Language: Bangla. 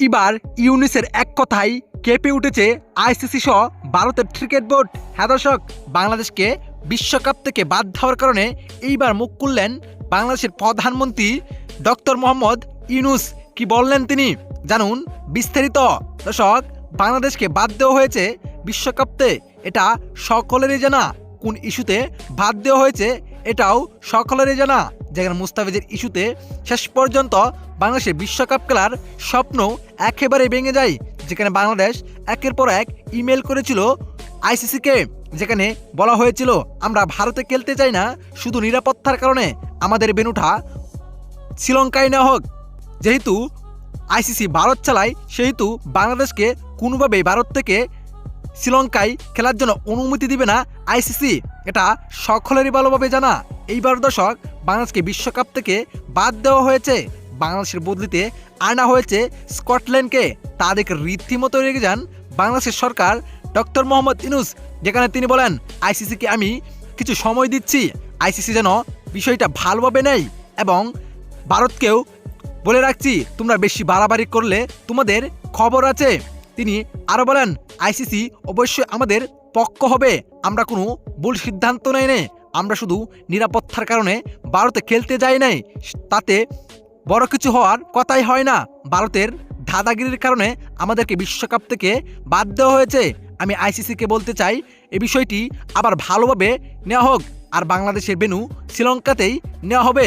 এবার ইউনিসের এক কথায় কেঁপে উঠেছে আইসিসি সহ ভারতের ক্রিকেট বোর্ড। হ্যাঁ দর্শক, বাংলাদেশকে বিশ্বকাপ থেকে বাদ দেওয়ার কারণে এইবার মুখ খুললেন বাংলাদেশের প্রধানমন্ত্রী ডক্টর মোহাম্মদ ইউনুস। কি বললেন তিনি জানুন বিস্তারিত। দর্শক, বাংলাদেশকে বাদ দেওয়া হয়েছে বিশ্বকাপতে, এটা সকলেরই জানা। কোন ইস্যুতে বাদ দেওয়া হয়েছে এটাও সকলেরই জানা। যেখানে মুস্তাফিজের ইস্যুতে শেষ পর্যন্ত বাংলাদেশের বিশ্বকাপ খেলার স্বপ্ন একেবারে ভেঙে যায়। যেখানে বাংলাদেশ একের পর এক ইমেল করেছিল আইসিসিকে, যেখানে বলা হয়েছিল আমরা ভারতে খেলতে চাই না, শুধু নিরাপত্তার কারণে আমাদের ভেন্যুটা শ্রীলঙ্কায় নেওয়া হোক। যেহেতু আইসিসি ভারত চালায়, সেহেতু বাংলাদেশকে কোনোভাবেই ভারত থেকে শ্রীলঙ্কায় খেলার জন্য অনুমতি দিবে না আইসিসি, এটা সকলেরই ভালোভাবে জানা। এইবার দর্শক, বাংলাদেশকে বিশ্বকাপ থেকে বাদ দেওয়া হয়েছে। বাংলাদেশের বদলিতে আনা হয়েছে স্কটল্যান্ডকে। তাদেরকে রীতিমতো রেগে যান বাংলাদেশের সরকার ডক্টর মোহাম্মদ ইউনুস, যেখানে তিনি বলেন আইসিসিকে আমি কিছু সময় দিচ্ছি, আইসিসি যেন বিষয়টা ভালোভাবে নেয়, এবং ভারতকেও বলে রাখছি তোমরা বেশি বাড়াবাড়ি করলে তোমাদের খবর আছে। তিনি আরও বলেন আইসিসি অবশ্যই আমাদের পক্ষ হবে, আমরা কোনো ভুল সিদ্ধান্ত নেই নে, আমরা শুধু নিরাপত্তার কারণে ভারতে খেলতে যাই নাই, তাতে বড় কিছু হওয়ার কথাই হয় না। ভারতের দাদাগিরির কারণে আমাদেরকে বিশ্বকাপ থেকে বাদ দেওয়া হয়েছে। আমি আইসিসিকে বলতে চাই এই বিষয়টি আবার ভালোভাবে নেওয়া হোক, আর বাংলাদেশের ভেন্যু শ্রীলঙ্কাতেই নেওয়া হবে।